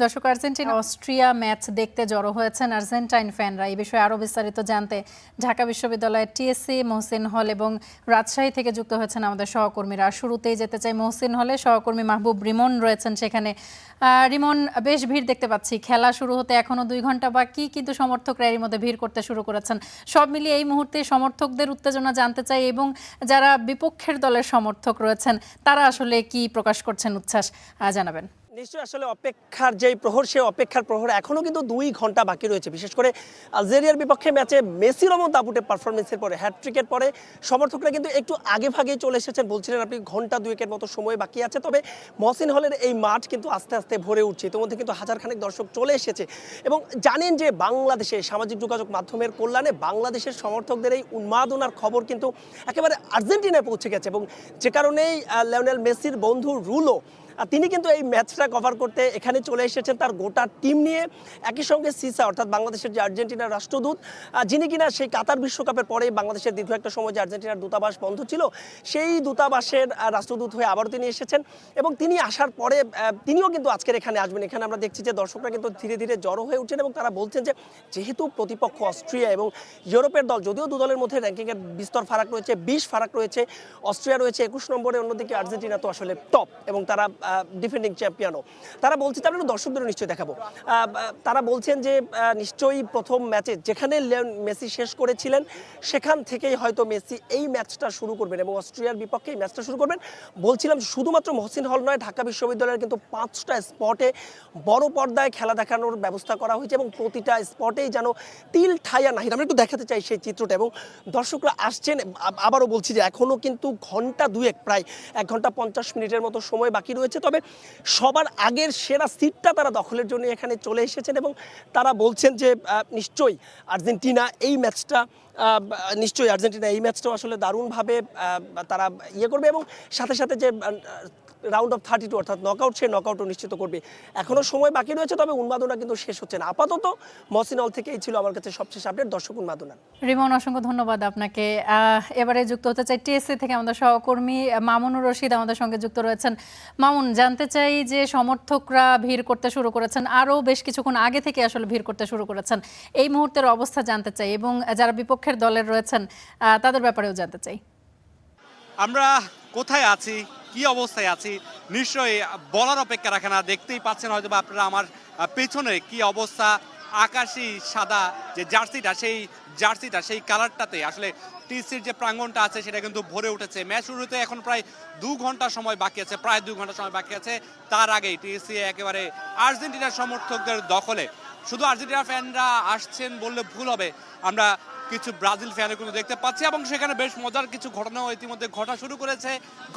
দর্শক, Argentina Austria match দেখতে জড়ো হয়েছেন আর্জেন্টাইন ফ্যানরা। এই বিষয়ে আরও বিস্তারিত জানতে ঢাকা বিশ্ববিদ্যালয়ের টিএসসি মহসিন হল এবং রাজশাহী থেকে যুক্ত হয়েছেন আমাদের সহকর্মীরা। শুরুতেই যেতে চাই মহসিন হলে, সহকর্মী মাহবুব রিমন রয়েছেন সেখানে। রিমন, বেশ ভিড় দেখতে পাচ্ছি। খেলা শুরু হতে এখনো 2 ঘন্টা বাকি, কিন্তু সমর্থকরা এর মধ্যে ভিড় করতে শুরু করেছেন। সব মিলিয়ে এই মুহূর্তে সমর্থকদের উত্তেজনা জানতে চাই, এবং যারা বিপক্ষের দলের সমর্থক রয়েছেন তারা আসলে কি প্রকাশ করছেন উচ্ছ্বাস জানাবেন। নিশ্চয়ই আসলে অপেক্ষার যেই প্রহর, সেই অপেক্ষার প্রহর এখনও কিন্তু 2 ঘন্টা বাকি রয়েছে। বিশেষ করে আলজেরিয়ার বিপক্ষে ম্যাচে মেসির মতো দাপুটে পারফরমেন্সের পরে, হ্যাটট্রিকের পরে সমর্থকরা কিন্তু একটু আগে ভাগেই চলে এসেছেন। বলছিলেন আপনি ঘন্টা 2-এর মতো সময় বাকি আছে। তবে মহসিন হলের এই মাঠ কিন্তু আস্তে আস্তে ভরে উঠছে। ইতিমধ্যে কিন্তু হাজারখানেক দর্শক চলে এসেছে এবং জানেন যে বাংলাদেশে সামাজিক যোগাযোগ মাধ্যমের কল্যাণে বাংলাদেশের সমর্থকদের এই উন্মাদনার খবর কিন্তু একেবারে আর্জেন্টিনায় পৌঁছে গেছে, এবং যে কারণেই লিওনেল মেসির বন্ধু রুলো তিনি কিন্তু এই ম্যাচটা কভার করতে এখানে চলে এসেছেন তার গোটা টিম নিয়ে। একই সঙ্গে সিসা, অর্থাৎ বাংলাদেশের যে আর্জেন্টিনার রাষ্ট্রদূত, যিনি কিনা সেই কাতার বিশ্বকাপের পরে বাংলাদেশের দীর্ঘ একটা সময় যে আর্জেন্টিনার দূতাবাস বন্ধ ছিল, সেই দূতাবাসের রাষ্ট্রদূত হয়ে আবারও তিনি এসেছেন। এবং তিনি আসার পরে তিনিও কিন্তু আজকের এখানে আসবেন। এখানে আমরা দেখছি যে দর্শকরা কিন্তু ধীরে ধীরে জড়ো হয়ে উঠছেন, এবং তারা বলছেন যে যেহেতু প্রতিপক্ষ অস্ট্রিয়া এবং ইউরোপের দল, যদিও দু দলের মধ্যে র্যাঙ্কিংয়ের বিস্তর ফারাক রয়েছে, 20 ফারাক রয়েছে, অস্ট্রিয়া রয়েছে 21 নম্বরে, অন্যদিকে আর্জেন্টিনা তো আসলে টপ, এবং তারা ডিফেন্ডিং চ্যাম্পিয়নও। তারা বলছে, তারা দর্শকদেরও নিশ্চয়ই দেখাবো, তারা বলছেন যে নিশ্চয়ই প্রথম ম্যাচে যেখানে মেসি শেষ করেছিলেন সেখান থেকেই হয়তো মেসি এই ম্যাচটা শুরু করবেন এবং অস্ট্রিয়ার বিপক্ষে এই ম্যাচটা শুরু করবেন। বলছিলাম শুধুমাত্র মহসিন হল নয়, ঢাকা বিশ্ববিদ্যালয়ের কিন্তু 5টা স্পটে বড় পর্দায় খেলা দেখানোর ব্যবস্থা করা হয়েছে, এবং প্রতিটা স্পটেই যেন তিল ঠাইয়া নাহিদ। আমরা একটু দেখাতে চাই সেই চিত্রটা, এবং দর্শকরা আসছেন। আবারও বলছি যে এখনও কিন্তু ঘন্টা 2 প্রায় 1 ঘন্টা 50 মিনিটের মতো সময় বাকি রয়েছে। তবে সবার আগের সেরা সিটটা তারা দখলের জন্য এখানে চলে এসেছেন, এবং তারা বলছেন যে নিশ্চয়ই আর্জেন্টিনা এই ম্যাচটাও আসলে দারুণভাবে তারা করবে, এবং সাথে সাথে যে রাউন্ড অফ 32 অর্থাৎ নকআউট, সেই নকআউটও নিশ্চিত করবে। এখনও সময় বাকি রয়েছে, তবে উন্মাদনা কিন্তু শেষ হচ্ছে না। আপাতত মহসিন হল থেকে এই ছিল আমার কাছে সবশেষ আপডেট দর্শক উন্মাদনা। রিমন, অসংখ্য ধন্যবাদ আপনাকে। এবারে যুক্ত হতে চাই টিএসসি থেকে আমাদের সহকর্মী মামুনুর রশিদ আমাদের সঙ্গে যুক্ত রয়েছেন। মামুন, জানতে চাই যে সমর্থকরা ভিড় করতে শুরু করেছেন, আরও বেশ কিছুক্ষণ আগে থেকে আসলে ভিড় করতে শুরু করেছেন, এই মুহূর্তের অবস্থা জানতে চাই, এবং যারা বিপক্ষের দলের রয়েছেন তাদের ব্যাপারেও জানতে চাই। আমরা কোথায় আছি, কি অবস্থায় আছি, নিশ্চয়ই বলার অপেক্ষা রাখে না। দেখতেই পাচ্ছেন হয়তো বা আপনারা আমার পেছনে কি অবস্থা। আকাশি সাদা যে জার্সিটা, সেই কালারটাতে আসলে টিএসসির যে প্রাঙ্গণটা আছে সেটা কিন্তু ভরে উঠেছে। ম্যাচ শুরুতে এখন প্রায় 2 ঘন্টা সময় বাকি আছে, প্রায় 2 ঘন্টা সময় বাকি আছে। তার আগেই টিএসসি একেবারে আর্জেন্টিনার সমর্থকদের দখলে। শুধু আর্জেন্টিনার ফ্যানরা আসছেন বললে ভুল হবে, আমরা কিছু ব্রাজিল ফ্যানও কিন্তু দেখতে পাচ্ছি, এবং সেখানে বেশ মজার কিছু ঘটনাও ইতিমধ্যে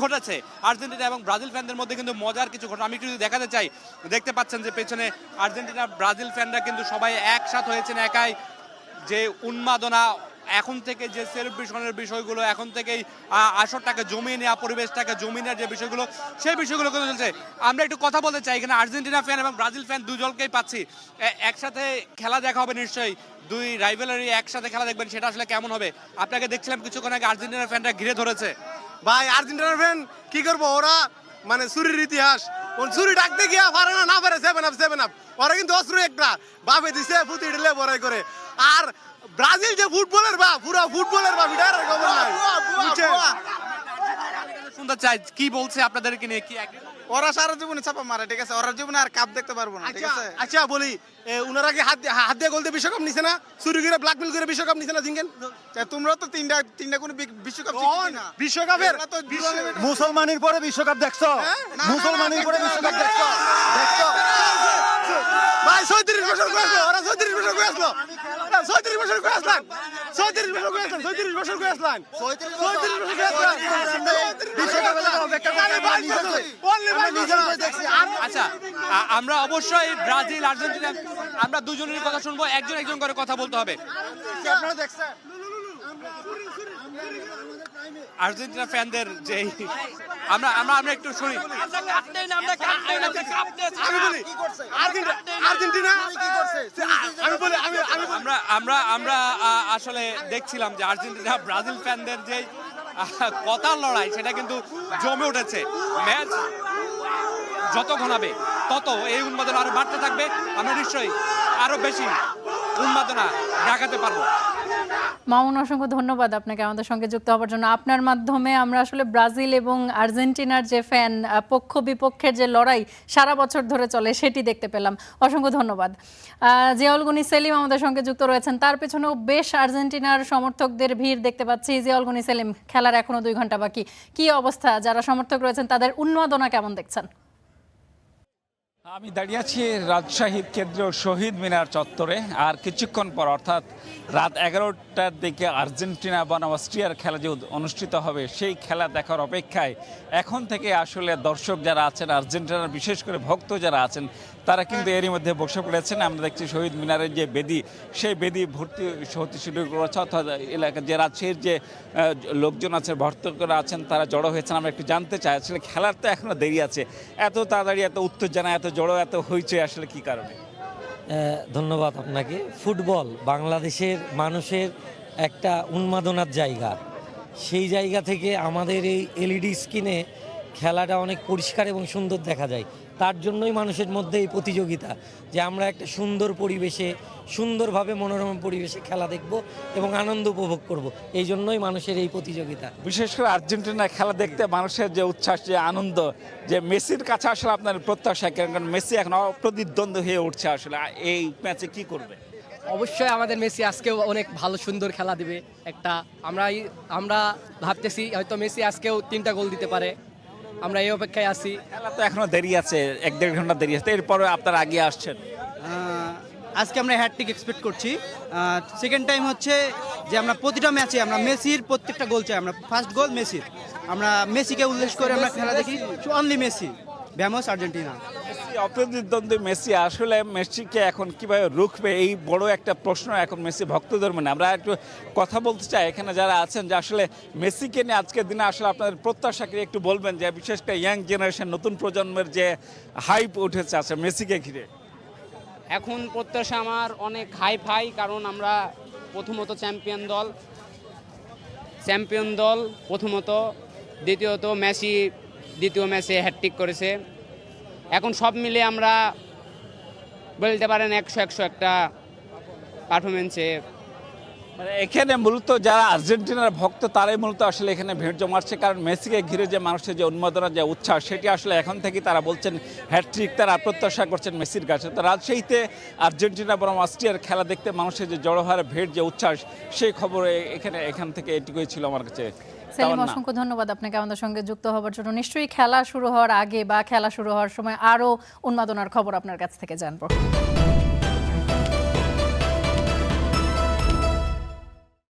ঘটেছে আর্জেন্টিনা এবং ব্রাজিল ফ্যানদের মধ্যে। কিন্তু মজার কিছু ঘটনা আমি একটু দেখাতে চাই। দেখতে পাচ্ছেন যে পেছনে আর্জেন্টিনা ব্রাজিল ফ্যানরা কিন্তু সবাই একসাথ হয়েছেন একাই। যে উন্মাদনা এখন থেকে, যে সেলিব্রেশনের বিষয়গুলো, এখন থেকেই আসরটাকে জমিয়ে নেওয়া, পরিবেশটাকে জমিয়ে নেওয়ার যে বিষয়গুলো, সেই বিষয়গুলো কিন্তু চলছে। আমরা একটু কথা বলতে চাই। এখানে আর্জেন্টিনা ফ্যান এবং ব্রাজিল ফ্যান দুজনকেই পাচ্ছি। একসাথে খেলা দেখা হবে নিশ্চয়ই, 2 রাইভালরি একসাথে খেলা দেখবেন, সেটা আসলে কেমন হবে। আপনাকে দেখছিলাম কিছুক্ষণ আগে আর্জেন্টিনার ফ্যানরা ঘিরে ধরেছে। ভাই, আর্জেন্টিনার ফ্যান কি করবো, ওরা মানে চুরির ইতিহাস, চুরি ডাকতে গিয়া পারে না পারে 7 আপ। ওরা কিন্তু অস্ত্র একটা বাপে দিছে, পুঁতি ঢেলে বড়াই করে। আর ব্রাজিল যে ফুটবলের পুরা ফুটবলের এটার খবর নাই। শুনতে চাই কি বলছে আপনাদেরকে নিয়ে, কি ওরা সারা জীবনে চাপা মারে, ঠিক আছে, ওরা জীবনে আর কাপ দেখতে পারবো না, ঠিক আছে। আচ্ছা বলি, উনারা কি হাত দিয়ে গোল দিয়ে বিশ্বকাপ নিছে না, চুরি করে ব্ল্যাকমেল করে বিশ্বকাপ নিছে না জিঙ্গেন? তোমরা তো তিনটা কোন বিশ্বকাপ না, বিশ্বকাপের মুসলমানের পরে বিশ্বকাপ দেখছো, মুসলমানের পরে বিশ্বকাপ দেখছো। ভাই 37 বছর করেছিল, ওরা 37 বছর করেছিল, 37 বছর করে আসলাম, 37 বছর করে আসলাম, 37 বছর করে আসলাম, 37 বছর করে আসলাম আচ্ছা, আমরা অবশ্যই ব্রাজিল আর্জেন্টিনা আমরা দুজনেরই কথা শুনবো, একজন করে কথা বলতে হবে। আপনারা দেখছেন আর্জেন্টিনা ফ্যানদের যে আমরা একটু শুনি। আমরা আসলে দেখছিলাম যে আর্জেন্টিনা ব্রাজিল ফ্যানদের যে কথার লড়াই, সেটা কিন্তু জমে উঠেছে। ম্যাচ যত ঘনাবে তত এই উন্মাদনা আরো বাড়তে থাকবে। আমরা নিশ্চয়ই আরো বেশি উন্মাদনা দেখাতে পারবো। মামুন, অসংখ্য ধন্যবাদ আপনাকে আমাদের সঙ্গে যুক্ত হওয়ার জন্য। আপনার মাধ্যমে আমরা আসলে ব্রাজিল এবং আর্জেন্টিনার যে ফ্যান পক্ষ বিপক্ষের যে লড়াই সারা বছর ধরে চলে সেটি দেখতে পেলাম। অসংখ্য ধন্যবাদ। জিয়াউল গনি সেলিম আমাদের সঙ্গে যুক্ত রয়েছেন, তার পেছনেও বেশ আর্জেন্টিনার সমর্থকদের ভিড় দেখতে পাচ্ছি। জিয়াউল গনি সেলিম, খেলার এখনো 2 ঘন্টা বাকি, কি অবস্থা, যারা সমর্থক রয়েছেন তাদের উন্মাদনা কেমন দেখছেন? আমি দাঁড়িয়ে আছি রাজশাহীর কেন্দ্রীয় শহীদ মিনার চত্বরে। আর কিছুক্ষণ পর অর্থাৎ রাত 11টার দিকে আর্জেন্টিনা বনাম অস্ট্রিয়ার খেলা যে অনুষ্ঠিত হবে সেই খেলা দেখার অপেক্ষায় এখন থেকে আসলে দর্শক যারা আছেন, আর্জেন্টিনার বিশেষ করে ভক্ত যারা আছেন, তারা কিন্তু এরই মধ্যে বসে পড়েছেন। আমরা দেখছি শহীদ মিনারের যে বেদি, সেই বেদি ভর্তি হতে শুরু করেছে, অর্থাৎ এলাকার যে রাজশাহীর যে লোকজন আছে, ভক্তরা আছেন, তারা জড়ো হয়েছেন। আমরা একটু জানতে চাই আসলে খেলার তো এখনো দেরি আছে, এত তাড়াতাড়ি এত উত্তেজনা, এত জড়ো, এত হইচই আসলে কি কারণে? ধন্যবাদ আপনাকে। ফুটবল বাংলাদেশের মানুষের একটা উন্মাদনার জায়গা। সেই জায়গা থেকে আমাদের এই এলইডি স্ক্রিনে খেলাটা অনেক পরিষ্কার এবং সুন্দর দেখা যায়। তার জন্যই মানুষের মধ্যে এই প্রতিযোগিতা, যে আমরা একটা সুন্দর পরিবেশে, সুন্দরভাবে মনোরম পরিবেশে খেলা দেখব এবং আনন্দ উপভোগ করব। এই জন্যই মানুষের এই প্রতিযোগিতা। বিশেষ করে আর্জেন্টিনা খেলা দেখতে মানুষের যে উচ্ছ্বাস, যে আনন্দ, যে মেসির কাছে আসলে আপনার প্রত্যাশা, কারণ মেসি এখন অপ্রতিদ্বন্দ্বী হয়ে উঠছে, আসলে এই ম্যাচে কি করবে? অবশ্যই আমাদের মেসি আজকেও অনেক ভালো সুন্দর খেলা দিবে। আমরা ভাবতেছি হয়তো মেসি আজকেও 3টা গোল দিতে পারে। আমরা এই অপেক্ষায় আছি। খেলা তো এখনো দেরি আছে, 1-1.5 ঘন্টা দেরি আছে, এরপরে আপনারা আগে আসছেন। আজকে আমরা হ্যাটট্রিক এক্সপেক্ট করছি। সেকেন্ড টাইম হচ্ছে যে আমরা প্রতিটা ম্যাচে আমরা মেসির প্রত্যেকটা গোল চাই। আমরা ফার্স্ট গোল মেসির, আমরা মেসিকে উল্লেখ করে আমরা খেলা দেখি। অনলি মেসি, ভ্যামোস আর্জেন্টিনা। অপ্রতিদ্বন্দ্বী মেসি, আসলে মেসিকে এখন কিভাবে রুখবে, এই বড় একটা প্রশ্ন এখন মেসি ভক্তদের মনে। আমরা একটু কথা বলতে চাই এখানে যারা আছেন, যে আসলে মেসিকে নিয়ে আজকের দিনে আসলে আপনাদের প্রত্যাশাকে একটু বলবেন, যে বিশেষ করে ইয়াং জেনারেশন, নতুন প্রজন্মের যে হাইপ উঠেছে আছে মেসিকে ঘিরে। এখন প্রত্যাশা আমার অনেক হাই, কারণ আমরা প্রথমত চ্যাম্পিয়ন দল প্রথমত, দ্বিতীয়ত মেসি দ্বিতীয় ম্যাচে হ্যাটট্রিক করেছে। এখন সব মিলে আমরা বলতে পারেন 100 একটা পারফরমেন্সে। মানে এখানে মূলত যারা আর্জেন্টিনার ভক্ত তারাই মূলত আসলে এখানে ভিড় জমাচ্ছে, কারণ মেসিকে ঘিরে যে মানুষের যে উন্মাদনা, যে উচ্ছ্বাস, সেটি আসলে এখন থেকে তারা বলছেন হ্যাটট্রিক তারা প্রত্যাশা করছেন মেসির কাছে। তো রাজশাহীতে আর্জেন্টিনা বনাম অস্ট্রিয়ার খেলা দেখতে মানুষের যে জড়ো হারে ভিড়, যে উচ্ছ্বাস, সেই খবরে এখান থেকে এটুকুই ছিল আমার কাছে। সেলিম, অসংখ্য ধন্যবাদ আপনাকে আমাদের সঙ্গে যুক্ত হওয়ার জন্য। নিশ্চয়ই খেলা শুরু হওয়ার আগে বা খেলা শুরু হওয়ার সময় আরও উন্মাদনার খবর আপনার কাছ থেকে জানবো।